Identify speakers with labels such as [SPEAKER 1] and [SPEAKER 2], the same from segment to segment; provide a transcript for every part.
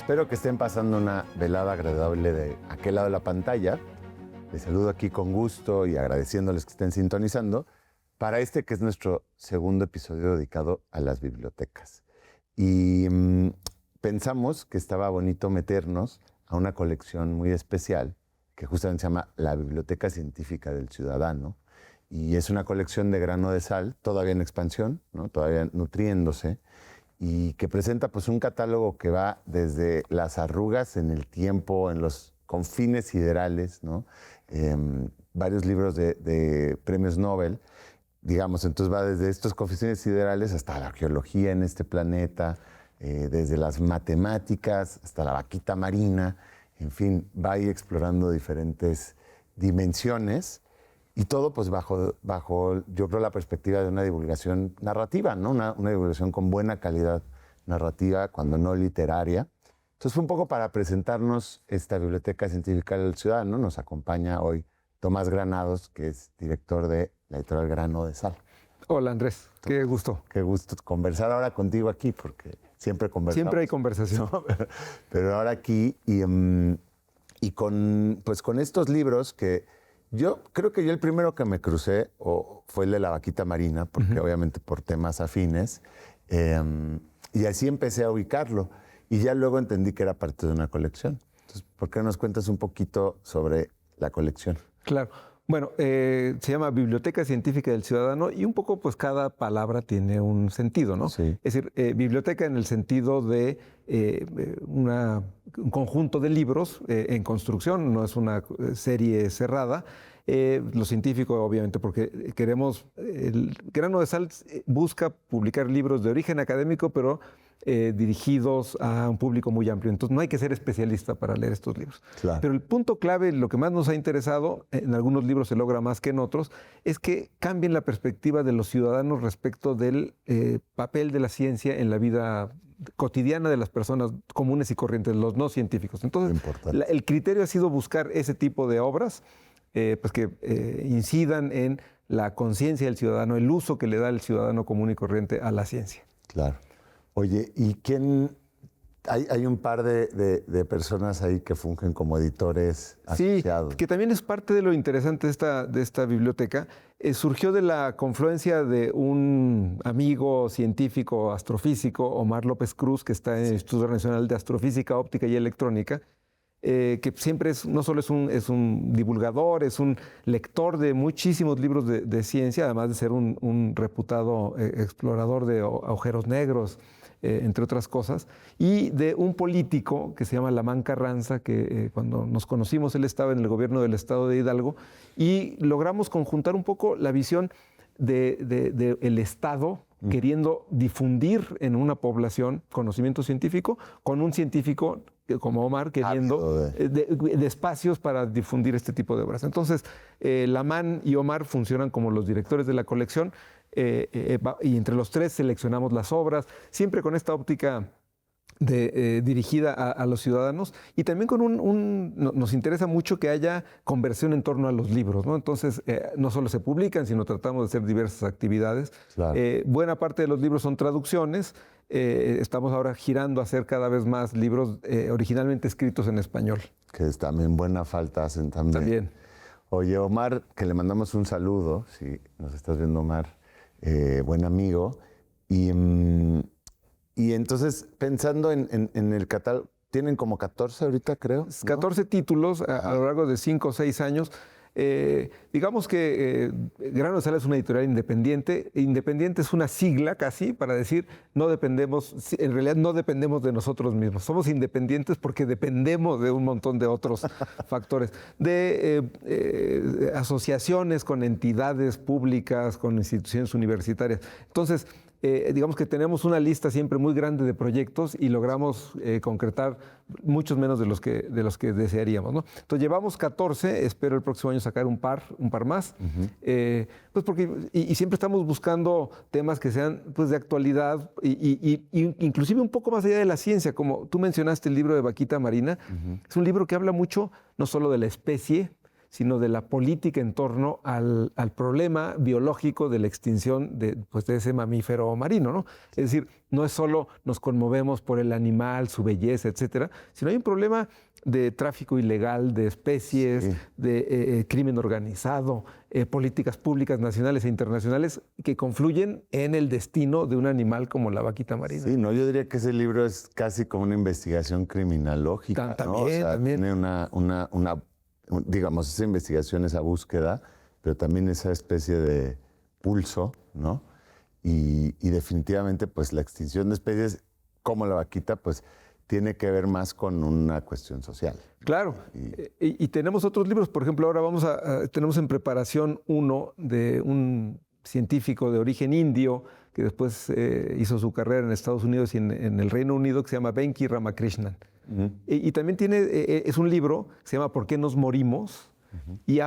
[SPEAKER 1] Espero que estén pasando una velada agradable de aquel lado de la pantalla. Les saludo aquí con gusto y agradeciéndoles que estén sintonizando para este que es nuestro segundo episodio dedicado a las bibliotecas. Y pensamos que estaba bonito meternos a una colección muy especial que justamente se llama La Biblioteca Científica del Ciudadano. Y es una colección de grano de sal, todavía en expansión, ¿no? Todavía nutriéndose, y que presenta pues un catálogo que va desde las arrugas en el tiempo, en los confines siderales, ¿no? Varios libros de premios Nobel, digamos, entonces va desde estos confines siderales hasta la arqueología en este planeta, desde las matemáticas hasta la vaquita marina, en fin, va ahí explorando diferentes dimensiones. Y todo pues bajo, yo creo, la perspectiva de una divulgación narrativa, ¿no? Una divulgación con buena calidad narrativa, cuando no literaria. Entonces fue un poco para presentarnos esta Biblioteca Científica del Ciudadano. Nos acompaña hoy Tomás Granados, que es director de la editorial Grano de Sal.
[SPEAKER 2] Hola Andrés, qué gusto.
[SPEAKER 1] Qué gusto conversar ahora contigo aquí, porque siempre conversamos.
[SPEAKER 2] Siempre hay conversación.
[SPEAKER 1] ¿No? Pero ahora aquí y con estos libros que... Yo creo que el primero que me crucé fue el de la vaquita marina, porque obviamente por temas afines, y así empecé a ubicarlo. Y ya luego entendí que era parte de una colección. Entonces, ¿por qué no nos cuentas un poquito sobre la colección?
[SPEAKER 2] Claro. Bueno, se llama Biblioteca Científica del Ciudadano y un poco pues cada palabra tiene un sentido, ¿no?
[SPEAKER 1] Sí.
[SPEAKER 2] Es decir, biblioteca en el sentido de un conjunto de libros en construcción, no es una serie cerrada. Lo científico, obviamente, porque el Grano de Sal busca publicar libros de origen académico, pero dirigidos a un público muy amplio. Entonces no hay que ser especialista para leer estos libros.
[SPEAKER 1] Claro.
[SPEAKER 2] Pero el punto clave, lo que más nos ha interesado, en algunos libros se logra más que en otros, es que cambien la perspectiva de los ciudadanos respecto del papel de la ciencia en la vida cotidiana de las personas comunes y corrientes, los no científicos. Entonces, el criterio ha sido buscar ese tipo de obras pues que incidan en la conciencia del ciudadano, el uso que le da el ciudadano común y corriente a la ciencia.
[SPEAKER 1] Claro. Oye, ¿y quién? Hay un par de personas ahí que fungen como editores asociados.
[SPEAKER 2] Sí, que también es parte de lo interesante de esta biblioteca. Surgió de la confluencia de un amigo científico astrofísico, Omar López Cruz, que está en el Instituto Nacional de Astrofísica, Óptica y Electrónica, que siempre no solo es un divulgador, es un lector de muchísimos libros de ciencia, además de ser un reputado explorador de agujeros negros, entre otras cosas, y de un político que se llama Lamán Carranza, que cuando nos conocimos él estaba en el gobierno del estado de Hidalgo, y logramos conjuntar un poco la visión del Estado queriendo difundir en una población conocimiento científico, con un científico como Omar queriendo de espacios para difundir este tipo de obras. Entonces, Lamán y Omar funcionan como los directores de la colección, y entre los tres seleccionamos las obras, siempre con esta óptica dirigida a los ciudadanos, y también nos interesa mucho que haya conversión en torno a los libros, ¿no? Entonces, no solo se publican, sino tratamos de hacer diversas actividades.
[SPEAKER 1] Claro.
[SPEAKER 2] Buena parte de los libros son traducciones. Estamos ahora girando a hacer cada vez más libros originalmente escritos en español.
[SPEAKER 1] Que es también buena falta hacen también. Oye, Omar, que le mandamos un saludo, si nos estás viendo, Omar, buen amigo. Y entonces, pensando en el catálogo, tienen como 14 ahorita, creo, ¿no?
[SPEAKER 2] 14 títulos a lo largo de 5 o 6 años. Digamos que Grano de Sal es una editorial independiente. Independiente es una sigla casi para decir no dependemos, en realidad no dependemos de nosotros mismos. Somos independientes porque dependemos de un montón de otros factores, de asociaciones con entidades públicas, con instituciones universitarias. Entonces, digamos que tenemos una lista siempre muy grande de proyectos y logramos concretar muchos menos de los que desearíamos, ¿no? Entonces llevamos 14, espero el próximo año sacar un par más, pues porque y siempre estamos buscando temas que sean pues de actualidad y inclusive un poco más allá de la ciencia, como tú mencionaste el libro de Vaquita Marina, es un libro que habla mucho no solo de la especie, sino de la política en torno al problema biológico de la extinción de ese mamífero marino, ¿no? Es decir, no es solo nos conmovemos por el animal, su belleza, etcétera, sino hay un problema de tráfico ilegal de especies, sí, de crimen organizado, políticas públicas nacionales e internacionales que confluyen en el destino de un animal como la vaquita marina.
[SPEAKER 1] Sí, no, yo diría que ese libro es casi como una investigación criminológica,
[SPEAKER 2] también,
[SPEAKER 1] ¿no? O sea,
[SPEAKER 2] también.
[SPEAKER 1] Tiene digamos, esa investigación, esa búsqueda, pero también esa especie de pulso, ¿no? Y definitivamente, pues, la extinción de especies como la vaquita, pues, tiene que ver más con una cuestión social.
[SPEAKER 2] Claro, y tenemos otros libros. Por ejemplo, ahora tenemos en preparación uno de un científico de origen indio que después hizo su carrera en Estados Unidos y en el Reino Unido, que se llama Venki Ramakrishnan. Y también es un libro que se llama ¿Por qué nos morimos? Y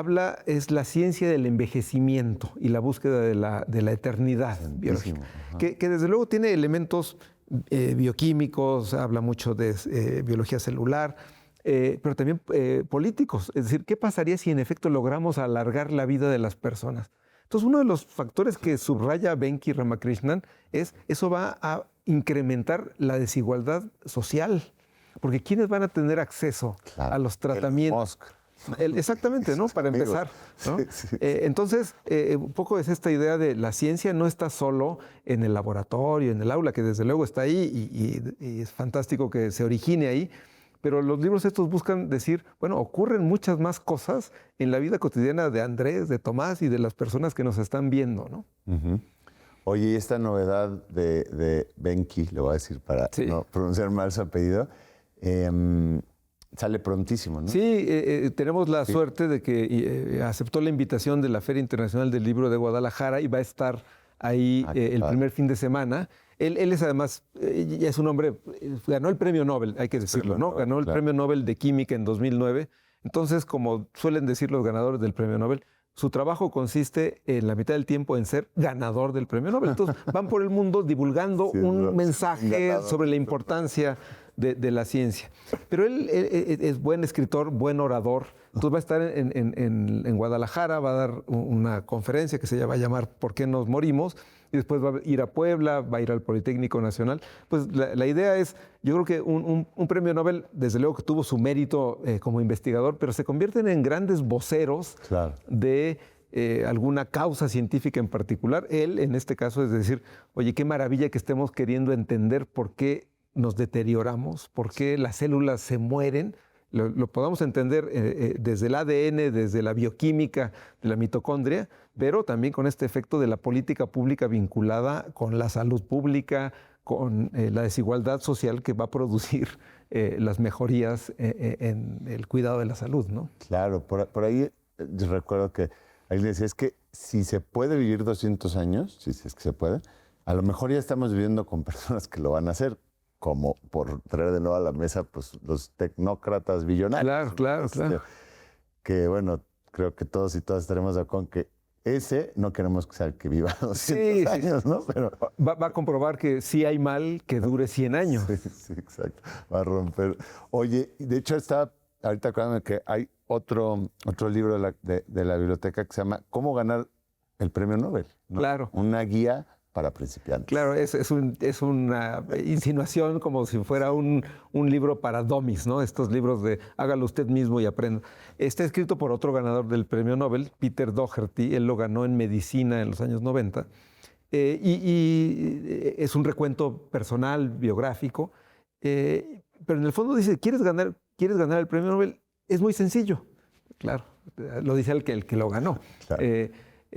[SPEAKER 2] es la ciencia del envejecimiento y la búsqueda de la eternidad biológica, que desde luego tiene elementos bioquímicos, habla mucho de biología celular, pero también políticos. Es decir, ¿qué pasaría si en efecto logramos alargar la vida de las personas? Entonces, uno de los factores que subraya Venki Ramakrishnan es eso va a incrementar la desigualdad social, porque ¿quiénes van a tener acceso a los tratamientos? Exactamente, ¿no? Para empezar, ¿no? Sí. Entonces, un poco es esta idea de la ciencia no está solo en el laboratorio, en el aula, que desde luego está ahí y es fantástico que se origine ahí, pero los libros estos buscan decir, bueno, ocurren muchas más cosas en la vida cotidiana de Andrés, de Tomás y de las personas que nos están viendo, ¿no?
[SPEAKER 1] Oye, y esta novedad de Venki, le voy a decir para no pronunciar mal su apellido, sale prontísimo, ¿no?
[SPEAKER 2] Sí, tenemos la suerte de que aceptó la invitación de la Feria Internacional del Libro de Guadalajara y va a estar ahí el primer fin de semana. Él es además, ya es un hombre, ganó el premio Nobel, hay que decirlo, ¿no? Ganó el premio Nobel de Química en 2009. Entonces, como suelen decir los ganadores del premio Nobel, su trabajo consiste en la mitad del tiempo en ser ganador del premio Nobel. Entonces, van por el mundo divulgando un mensaje sobre la importancia de la ciencia. Pero él es buen escritor, buen orador. Entonces va a estar en Guadalajara, va a dar una conferencia que se va a llamar ¿Por qué nos morimos? Y después va a ir a Puebla, va a ir al Politécnico Nacional. Pues la idea es, yo creo que un premio Nobel, desde luego que tuvo su mérito como investigador, pero se convierten en grandes voceros de alguna causa científica en particular. Él, en este caso, es decir, oye, qué maravilla que estemos queriendo entender por qué nos deterioramos, por qué las células se mueren. Lo podamos entender desde el ADN, desde la bioquímica de la mitocondria, pero también con este efecto de la política pública vinculada con la salud pública, con la desigualdad social que va a producir las mejorías en el cuidado de la salud, ¿no?
[SPEAKER 1] Claro, por ahí yo recuerdo que alguien decía, es que si se puede vivir 200 años, si es que se puede, a lo mejor ya estamos viviendo con personas que lo van a hacer, como por traer de nuevo a la mesa pues, los tecnócratas billonarios.
[SPEAKER 2] Claro.
[SPEAKER 1] Que bueno, creo que todos y todas estaremos de acuerdo que ese no queremos que sea el que viva 200 años, ¿no? Pero
[SPEAKER 2] va a comprobar que sí hay mal que dure 100 años.
[SPEAKER 1] Sí, exacto. Va a romper. Oye, de hecho ahorita acuérdame que hay otro libro de la biblioteca que se llama ¿Cómo ganar el premio Nobel? ¿No?
[SPEAKER 2] Claro.
[SPEAKER 1] Una guía para principiantes.
[SPEAKER 2] Claro, es una insinuación como si fuera un libro para dummies, ¿no? Estos libros de hágalo usted mismo y aprenda. Está escrito por otro ganador del premio Nobel, Peter Doherty. Él lo ganó en medicina en los años 90. Y es un recuento personal, biográfico. Pero en el fondo dice, ¿quieres ganar el premio Nobel? Es muy sencillo. Claro, lo dice el que lo ganó.
[SPEAKER 1] Claro.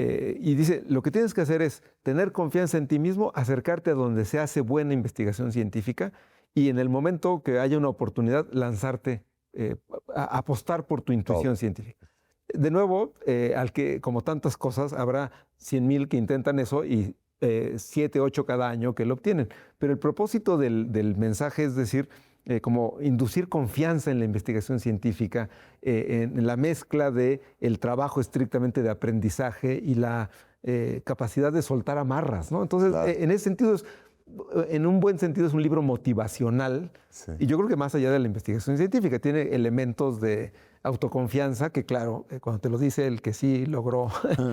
[SPEAKER 2] Y dice, lo que tienes que hacer es tener confianza en ti mismo, acercarte a donde se hace buena investigación científica y en el momento que haya una oportunidad, lanzarte, a apostar por tu intuición científica. De nuevo, como tantas cosas, habrá 100,000 que intentan eso y 7, 8 cada año que lo obtienen. Pero el propósito del mensaje es decir, como inducir confianza en la investigación científica, en la mezcla de el trabajo estrictamente de aprendizaje y la capacidad de soltar amarras, ¿no? Entonces, en ese sentido es en un buen sentido es un libro motivacional.
[SPEAKER 1] Sí.
[SPEAKER 2] Y yo creo que más allá de la investigación científica, tiene elementos de autoconfianza que, claro, cuando te lo dice el que sí logró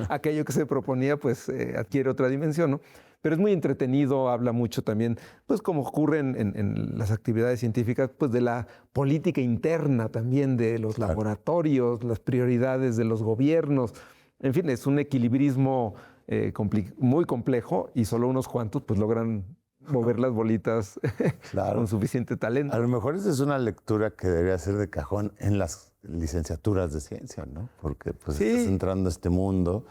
[SPEAKER 2] aquello que se proponía, pues adquiere otra dimensión, ¿no? Pero es muy entretenido, habla mucho también, pues como ocurre en las actividades científicas, pues de la política interna también, de los laboratorios, las prioridades de los gobiernos. En fin, es un equilibrismo muy complejo y solo unos cuantos pues logran mover las bolitas con suficiente talento.
[SPEAKER 1] A lo mejor esa es una lectura que debería ser de cajón en las licenciaturas de ciencia, ¿no? Porque pues estás entrando a este mundo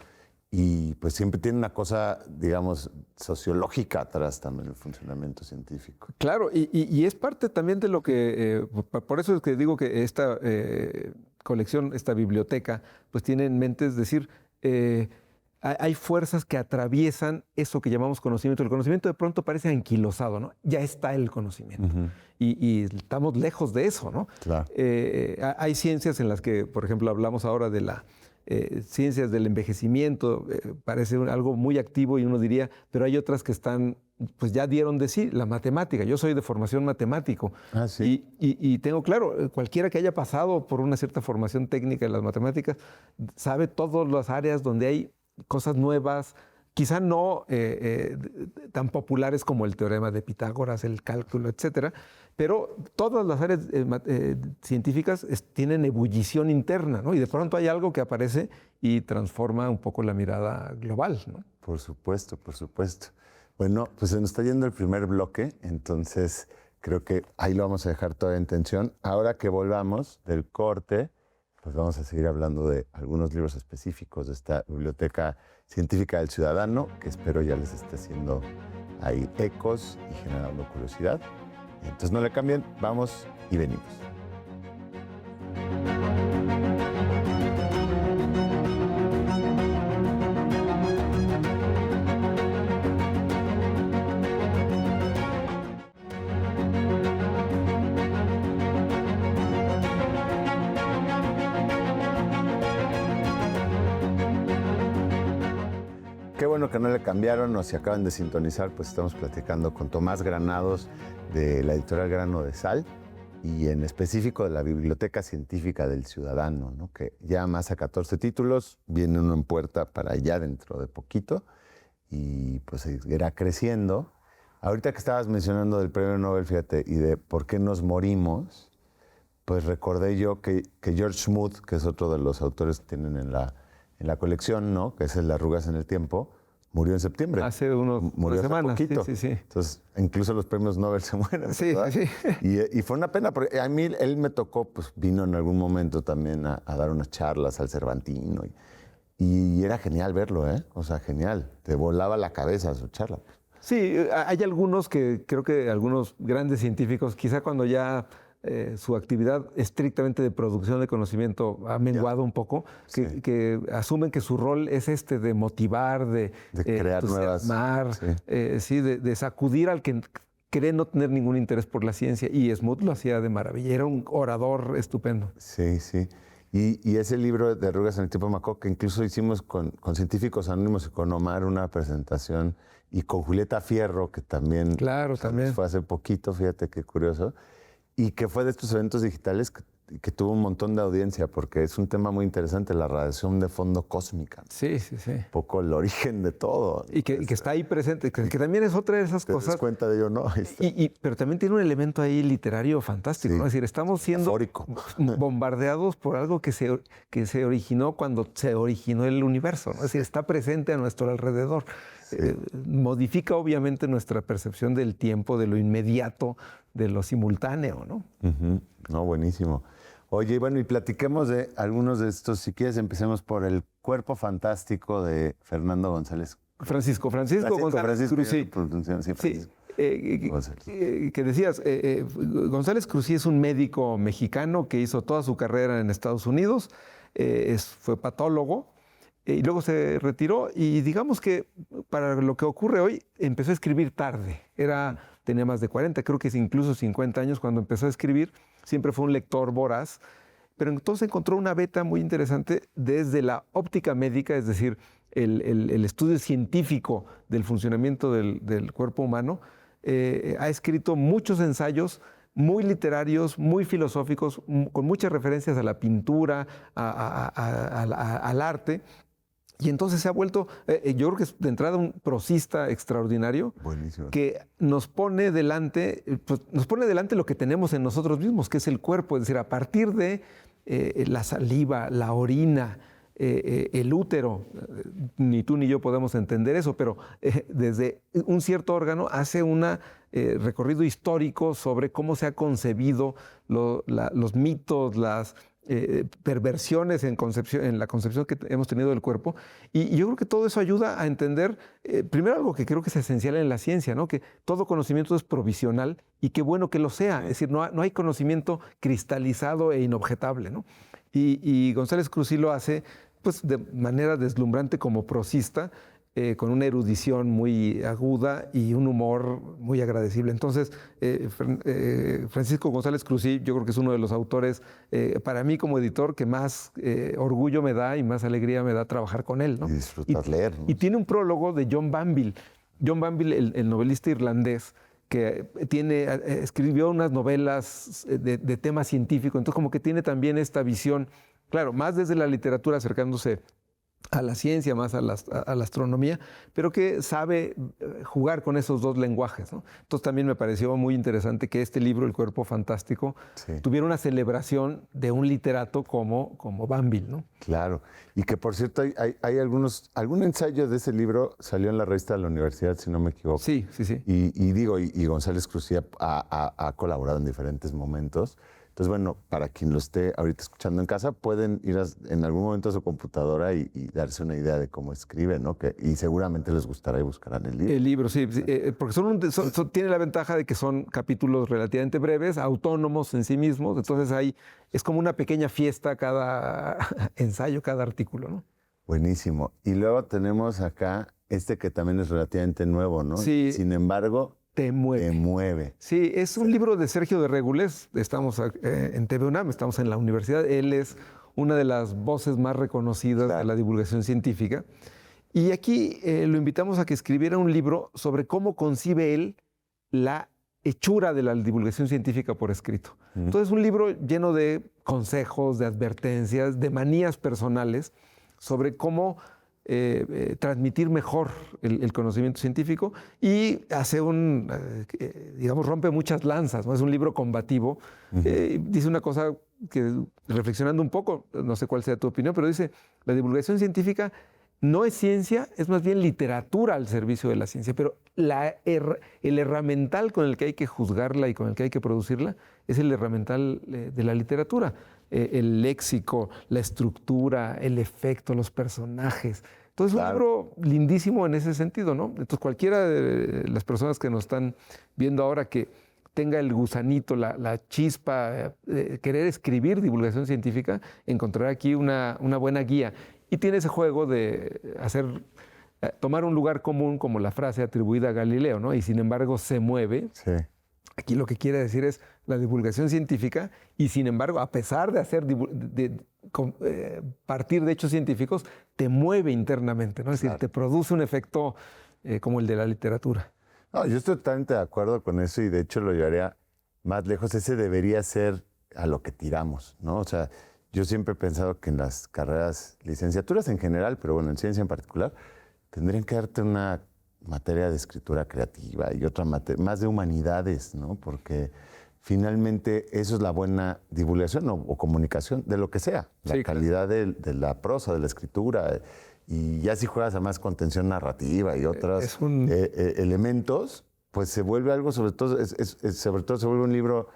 [SPEAKER 1] y pues siempre tiene una cosa, digamos, sociológica atrás también el funcionamiento científico.
[SPEAKER 2] Claro, y es parte también de lo que, por eso es que digo que esta colección, esta biblioteca, pues tiene en mente, es decir, hay fuerzas que atraviesan eso que llamamos conocimiento. El conocimiento de pronto parece anquilosado, ¿no? Ya está el conocimiento. Y estamos lejos de eso, ¿no?
[SPEAKER 1] Claro.
[SPEAKER 2] Hay ciencias en las que, por ejemplo, hablamos ahora de la ciencias del envejecimiento, parece algo muy activo y uno diría, pero hay otras que están, pues ya dieron de sí, la matemática. Yo soy de formación matemático.
[SPEAKER 1] Ah, sí.
[SPEAKER 2] Y tengo claro, cualquiera que haya pasado por una cierta formación técnica en las matemáticas sabe todas las áreas donde hay cosas nuevas, quizá no tan populares como el teorema de Pitágoras, el cálculo, etcétera, pero todas las áreas científicas tienen ebullición interna, ¿no? Y de pronto hay algo que aparece y transforma un poco la mirada global, ¿no?
[SPEAKER 1] Por supuesto, por supuesto. Bueno, pues se nos está yendo el primer bloque, entonces creo que ahí lo vamos a dejar toda en tensión. Ahora que volvamos del corte, pues vamos a seguir hablando de algunos libros específicos de esta Biblioteca Científica del Ciudadano, que espero ya les esté haciendo ahí ecos y generando curiosidad. Entonces no le cambien, vamos y venimos. Qué bueno que no le cambiaron o si acaban de sintonizar, pues estamos platicando con Tomás Granados de la editorial Grano de Sal y en específico de la Biblioteca Científica del Ciudadano, ¿no? Que ya más a 14 títulos, viene uno en puerta para ya dentro de poquito y pues seguirá creciendo. Ahorita que estabas mencionando del premio Nobel, fíjate, y de por qué nos morimos, pues recordé yo que George Smoot, que es otro de los autores que tienen en la colección, ¿no? Que es el de Arrugas en el Tiempo, murió en septiembre.
[SPEAKER 2] Hace unas semanas.
[SPEAKER 1] Poquito.
[SPEAKER 2] Sí.
[SPEAKER 1] Entonces, incluso los premios Nobel se mueren.
[SPEAKER 2] Sí,
[SPEAKER 1] ¿verdad?
[SPEAKER 2] sí.
[SPEAKER 1] Y fue una pena, porque a mí él me tocó, pues vino en algún momento también a dar unas charlas al Cervantino. Y era genial verlo, ¿eh? O sea, genial. Te volaba la cabeza su charla.
[SPEAKER 2] Sí, hay algunos que creo que algunos grandes científicos, quizá cuando ya su actividad estrictamente de producción de conocimiento ha menguado un poco, que asumen que su rol es de motivar, de
[SPEAKER 1] crear
[SPEAKER 2] entusiasmar,
[SPEAKER 1] nuevas.
[SPEAKER 2] De sacudir al que cree no tener ningún interés por la ciencia. Y Smoot lo hacía de maravilla, era un orador estupendo.
[SPEAKER 1] Sí, sí. Y ese libro de Arrugas en el Tiempo, me acuerdo que incluso hicimos con Científicos Anónimos y con Omar una presentación y con Julieta Fierro, que también,
[SPEAKER 2] también
[SPEAKER 1] fue hace poquito, fíjate qué curioso, y que fue de estos eventos digitales que tuvo un montón de audiencia, porque es un tema muy interesante, la radiación de fondo cósmica.
[SPEAKER 2] Sí.
[SPEAKER 1] Un poco el origen de todo.
[SPEAKER 2] Y que está ahí presente, que también es otra de esas cosas.
[SPEAKER 1] ¿Te das cuenta de ello, no?
[SPEAKER 2] Pero también tiene un elemento ahí literario fantástico, ¿no? Es decir, estamos siendo bombardeados por algo que se originó cuando se originó el universo, ¿no? Es decir, está presente a nuestro alrededor. Sí. Modifica obviamente nuestra percepción del tiempo, de lo inmediato, de lo simultáneo, ¿no?
[SPEAKER 1] No, buenísimo. Oye, bueno, y platiquemos de algunos de estos. Si quieres, empecemos por El Cuerpo Fantástico de Fernando González.
[SPEAKER 2] Francisco González Cruzí.
[SPEAKER 1] Sí,
[SPEAKER 2] que decías, González Cruzí es un médico mexicano que hizo toda su carrera en Estados Unidos, fue patólogo, y luego se retiró y digamos que para lo que ocurre hoy empezó a escribir tarde. Tenía más de 40, creo que es incluso 50 años cuando empezó a escribir. Siempre fue un lector voraz, pero entonces encontró una beta muy interesante desde la óptica médica, es decir, el estudio científico del funcionamiento del cuerpo humano, ha escrito muchos ensayos muy literarios, muy filosóficos, con muchas referencias a la pintura, al arte. Y entonces se ha vuelto, yo creo que es de entrada un prosista extraordinario.
[SPEAKER 1] Buenísimo.
[SPEAKER 2] Que nos pone delante, pues, nos pone delante lo que tenemos en nosotros mismos, que es el cuerpo. Es decir, a partir de la saliva, la orina, el útero, ni tú ni yo podemos entender eso, pero desde un cierto órgano hace un recorrido histórico sobre cómo se ha concebido los mitos, las perversiones en la concepción que hemos tenido del cuerpo. Y yo creo que todo eso ayuda a entender, primero, algo que creo que es esencial en la ciencia, ¿no? Que todo conocimiento es provisional y qué bueno que lo sea. Es decir, no hay conocimiento cristalizado e inobjetable, ¿no? Y González Cruzí lo hace pues, de manera deslumbrante como prosista, con una erudición muy aguda y un humor muy agradecible. Entonces, Francisco González Cruzí, yo creo que es uno de los autores, para mí como editor, que más orgullo me da y más alegría me da trabajar con él, ¿no?
[SPEAKER 1] Y disfrutar leer, ¿no?
[SPEAKER 2] Y tiene un prólogo de John Banville. John Banville, el novelista irlandés, que escribió unas novelas de tema científico, entonces como que tiene también esta visión, claro, más desde la literatura, acercándose a la ciencia, más a la astronomía, pero que sabe jugar con esos dos lenguajes, ¿no? Entonces también me pareció muy interesante que este libro, El cuerpo fantástico, tuviera una celebración de un literato como Banville, ¿no?
[SPEAKER 1] Claro, y que por cierto hay algún ensayo de ese libro salió en la revista de la universidad, si no me equivoco.
[SPEAKER 2] Sí.
[SPEAKER 1] Y González Cruzí ha colaborado en diferentes momentos. Entonces, bueno, para quien lo esté ahorita escuchando en casa, pueden ir en algún momento a su computadora y darse una idea de cómo escribe, ¿no? Y seguramente les gustará y buscarán el libro.
[SPEAKER 2] El libro, sí, porque tiene la ventaja de que son capítulos relativamente breves, autónomos en sí mismos, entonces es como una pequeña fiesta cada ensayo, cada artículo, ¿no?
[SPEAKER 1] Buenísimo. Y luego tenemos acá que también es relativamente nuevo, ¿no?
[SPEAKER 2] Sí.
[SPEAKER 1] Sin embargo,
[SPEAKER 2] te mueve. Sí, es un libro de Sergio de Régules. Estamos en TV UNAM, estamos en la universidad. Él es una de las voces más reconocidas de la divulgación científica. Y aquí lo invitamos a que escribiera un libro sobre cómo concibe él la hechura de la divulgación científica por escrito. Entonces, un libro lleno de consejos, de advertencias, de manías personales sobre cómo transmitir mejor el conocimiento científico, y hace rompe muchas lanzas, ¿no? Es un libro combativo. Dice una cosa que, reflexionando un poco, no sé cuál sea tu opinión, pero dice, la divulgación científica no es ciencia, es más bien literatura al servicio de la ciencia, pero el herramental con el que hay que juzgarla y con el que hay que producirla es el herramental de la literatura. El léxico, la estructura, el efecto, los personajes. Entonces, un libro lindísimo en ese sentido, ¿no? Entonces, cualquiera de las personas que nos están viendo ahora que tenga el gusanito, la chispa, querer escribir divulgación científica, encontrará aquí una buena guía. Y tiene ese juego de tomar un lugar común como la frase atribuida a Galileo, ¿no? Y sin embargo se mueve.
[SPEAKER 1] Sí.
[SPEAKER 2] Aquí lo que quiere decir es la divulgación científica, y sin embargo, a pesar de partir de hechos científicos, te mueve internamente, ¿no? Es decir, te produce un efecto como el de la literatura.
[SPEAKER 1] No, yo estoy totalmente de acuerdo con eso, y de hecho lo llevaría más lejos. Ese debería ser a lo que tiramos, ¿no? O sea, yo siempre he pensado que en las carreras, licenciaturas en general, pero bueno, en ciencia en particular, tendrían que darte una materia de escritura creativa y otra materia, más de humanidades, ¿no? Porque finalmente eso es la buena divulgación o comunicación de lo que sea, la calidad de la prosa, de la escritura, y ya si juegas a más contención narrativa y otros elementos, pues se vuelve algo, sobre todo se vuelve un libro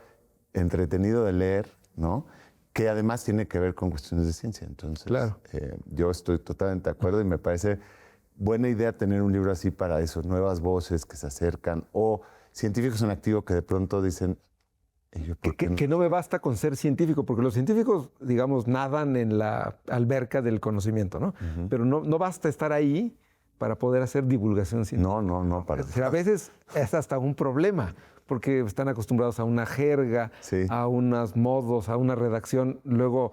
[SPEAKER 1] entretenido de leer, ¿no? Que además tiene que ver con cuestiones de ciencia. Entonces, yo estoy totalmente de acuerdo, y me parece buena idea tener un libro así para eso, nuevas voces que se acercan, o científicos en activo que de pronto dicen...
[SPEAKER 2] Que no me basta con ser científico, porque los científicos, digamos, nadan en la alberca del conocimiento, ¿no? Pero no basta estar ahí para poder hacer divulgación científica.
[SPEAKER 1] No.
[SPEAKER 2] A veces es hasta un problema, porque están acostumbrados a una jerga, a unos modos, a una redacción. Luego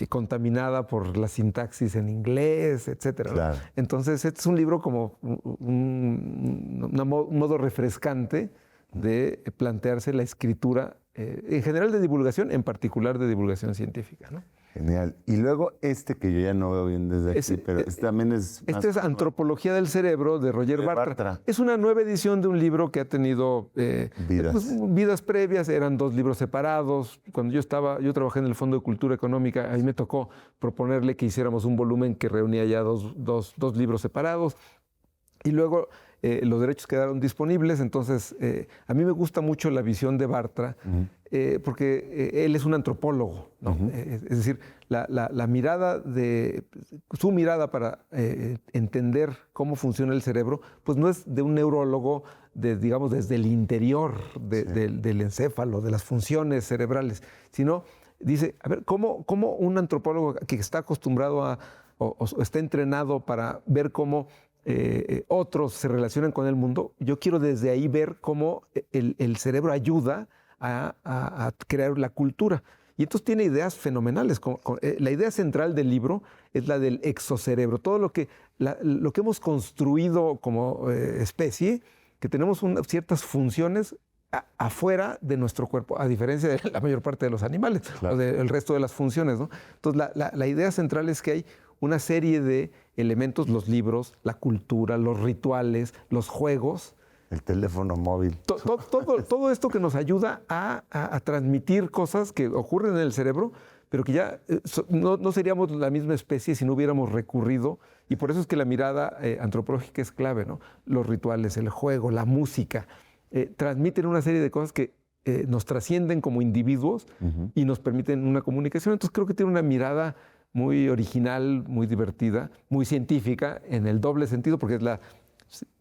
[SPEAKER 2] contaminada por la sintaxis en inglés, etcétera, ¿no?
[SPEAKER 1] Claro.
[SPEAKER 2] Entonces, este es un libro como un modo refrescante de plantearse la escritura, en general de divulgación, en particular de divulgación científica, ¿no?
[SPEAKER 1] Genial. Y luego que yo ya no veo bien desde aquí, pero también es...
[SPEAKER 2] Este es Antropología del Cerebro de Roger Bartra. Es una nueva edición de un libro que ha tenido vidas previas, eran 2 libros separados. Cuando yo trabajé en el Fondo de Cultura Económica, ahí me tocó proponerle que hiciéramos un volumen que reunía ya dos libros separados. Y luego los derechos quedaron disponibles, entonces a mí me gusta mucho la visión de Bartra, porque él es un antropólogo, ¿no? Es decir, la mirada su mirada para entender cómo funciona el cerebro, pues no es de un neurólogo, digamos, desde el interior del encéfalo, de las funciones cerebrales, sino dice, a ver, ¿cómo un antropólogo que está acostumbrado o está entrenado para ver cómo otros se relacionan con el mundo, yo quiero desde ahí ver cómo el cerebro ayuda a crear la cultura. Y entonces tiene ideas fenomenales. La idea central del libro es la del exocerebro. Todo lo que hemos construido como especie, que tenemos ciertas funciones afuera de nuestro cuerpo, a diferencia de la mayor parte de los animales, claro, o del resto de las funciones, ¿no? Entonces la idea central es que hay una serie de elementos, los libros, la cultura, los rituales, los juegos.
[SPEAKER 1] El teléfono móvil.
[SPEAKER 2] Todo esto que nos ayuda a transmitir cosas que ocurren en el cerebro, pero que ya no seríamos la misma especie si no hubiéramos recurrido. Y por eso es que la mirada antropológica es clave, ¿no? Los rituales, el juego, la música, transmiten una serie de cosas que nos trascienden como individuos y nos permiten una comunicación. Entonces creo que tiene una mirada muy original, muy divertida, muy científica, en el doble sentido, porque es la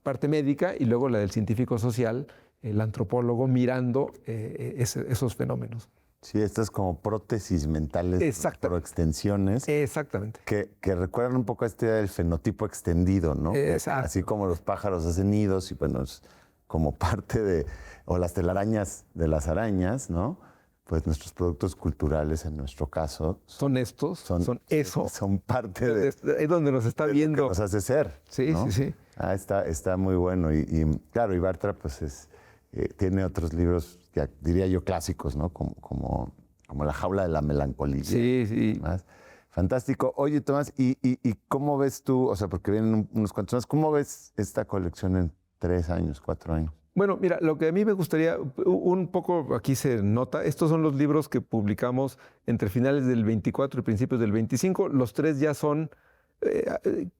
[SPEAKER 2] parte médica y luego la del científico social, el antropólogo mirando esos fenómenos.
[SPEAKER 1] Sí, estas como prótesis mentales, por extensiones.
[SPEAKER 2] Exactamente.
[SPEAKER 1] Que recuerdan un poco a esta idea del fenotipo extendido, ¿no?
[SPEAKER 2] Exacto.
[SPEAKER 1] Así como los pájaros hacen nidos y bueno, es como parte o las telarañas de las arañas, ¿no? Pues nuestros productos culturales, en nuestro caso,
[SPEAKER 2] son eso.
[SPEAKER 1] Son parte de...
[SPEAKER 2] Es donde nos está viendo.
[SPEAKER 1] Lo que nos hace ser.
[SPEAKER 2] Sí,
[SPEAKER 1] ¿no?
[SPEAKER 2] sí.
[SPEAKER 1] Está muy bueno. Y claro, y Bartra pues tiene otros libros, que diría yo, clásicos, ¿no? Como La jaula de la melancolía.
[SPEAKER 2] Sí.
[SPEAKER 1] Más. Fantástico. Oye, Tomás, ¿y cómo ves tú, o sea, porque vienen unos cuantos más, cómo ves esta colección en 3 años, 4 años?
[SPEAKER 2] Bueno, mira, lo que a mí me gustaría, un poco aquí se nota, estos son los libros que publicamos entre finales del 24 y principios del 25. Los 3 ya son,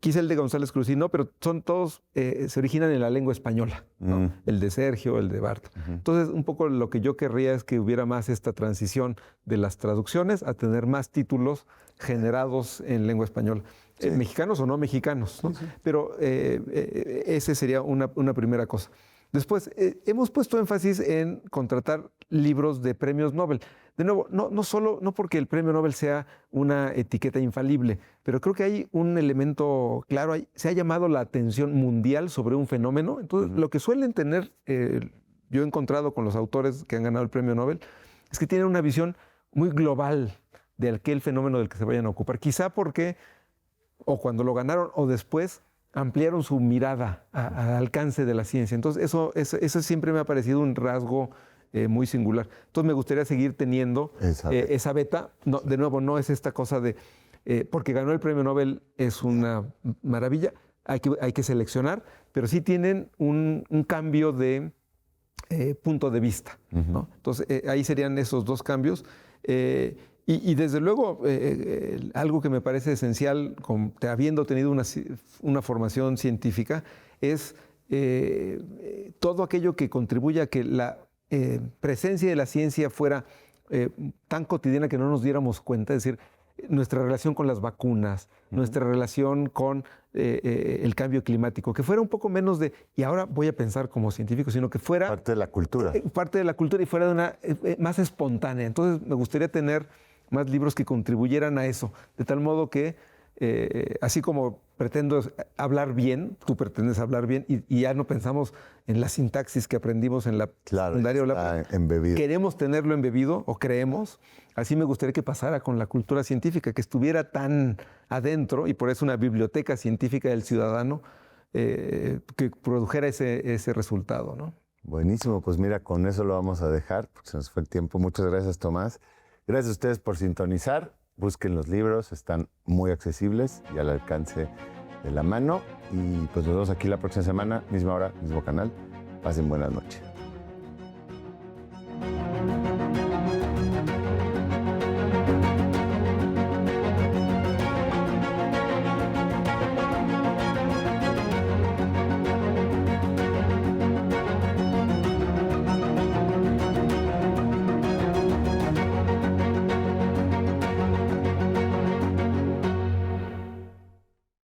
[SPEAKER 2] quizá el de González Cruz, no, pero son todos, se originan en la lengua española, ¿no? El de Sergio, el de Bartra. Entonces, un poco lo que yo querría es que hubiera más esta transición de las traducciones a tener más títulos generados en lengua española. Sí. Mexicanos o no mexicanos, ¿no? Sí. Pero ese sería una primera cosa. Después, hemos puesto énfasis en contratar libros de premios Nobel. De nuevo, no porque el premio Nobel sea una etiqueta infalible, pero creo que hay un elemento claro. Se ha llamado la atención mundial sobre un fenómeno. Entonces, lo que suelen tener, yo he encontrado con los autores que han ganado el premio Nobel, es que tienen una visión muy global de aquel fenómeno del que se vayan a ocupar. Quizá porque, o cuando lo ganaron, o después, ampliaron su mirada al alcance de la ciencia. Entonces, eso siempre me ha parecido un rasgo muy singular. Entonces, me gustaría seguir teniendo esa beta. No, de nuevo, no es esta cosa de, porque ganó el premio Nobel es una maravilla, hay que seleccionar, pero sí tienen un cambio de punto de vista, ¿no? Entonces, ahí serían esos 2 cambios. Y desde luego, algo que me parece esencial, habiendo tenido una formación científica, es todo aquello que contribuya a que la presencia de la ciencia fuera tan cotidiana que no nos diéramos cuenta. Es decir, nuestra relación con las vacunas, nuestra relación con el cambio climático, que fuera un poco menos de, y ahora voy a pensar como científico, sino que fuera...
[SPEAKER 1] Parte de la cultura.
[SPEAKER 2] Parte de la cultura y fuera de una más espontánea. Entonces, me gustaría tener más libros que contribuyeran a eso, de tal modo que así como pretendo hablar bien, tú pretendes hablar bien, y ya no pensamos en la sintaxis que aprendimos en la secundaria.
[SPEAKER 1] Está embebido.
[SPEAKER 2] Queremos tenerlo embebido, o creemos. Así me gustaría que pasara con la cultura científica, que estuviera tan adentro, y por eso una biblioteca científica del ciudadano que produjera ese resultado, ¿no?
[SPEAKER 1] Buenísimo, pues mira, con eso lo vamos a dejar, porque se nos fue el tiempo. Muchas gracias, Tomás. Gracias a ustedes por sintonizar. Busquen los libros, están muy accesibles y al alcance de la mano. Y pues nos vemos aquí la próxima semana, misma hora, mismo canal. Pasen buenas noches.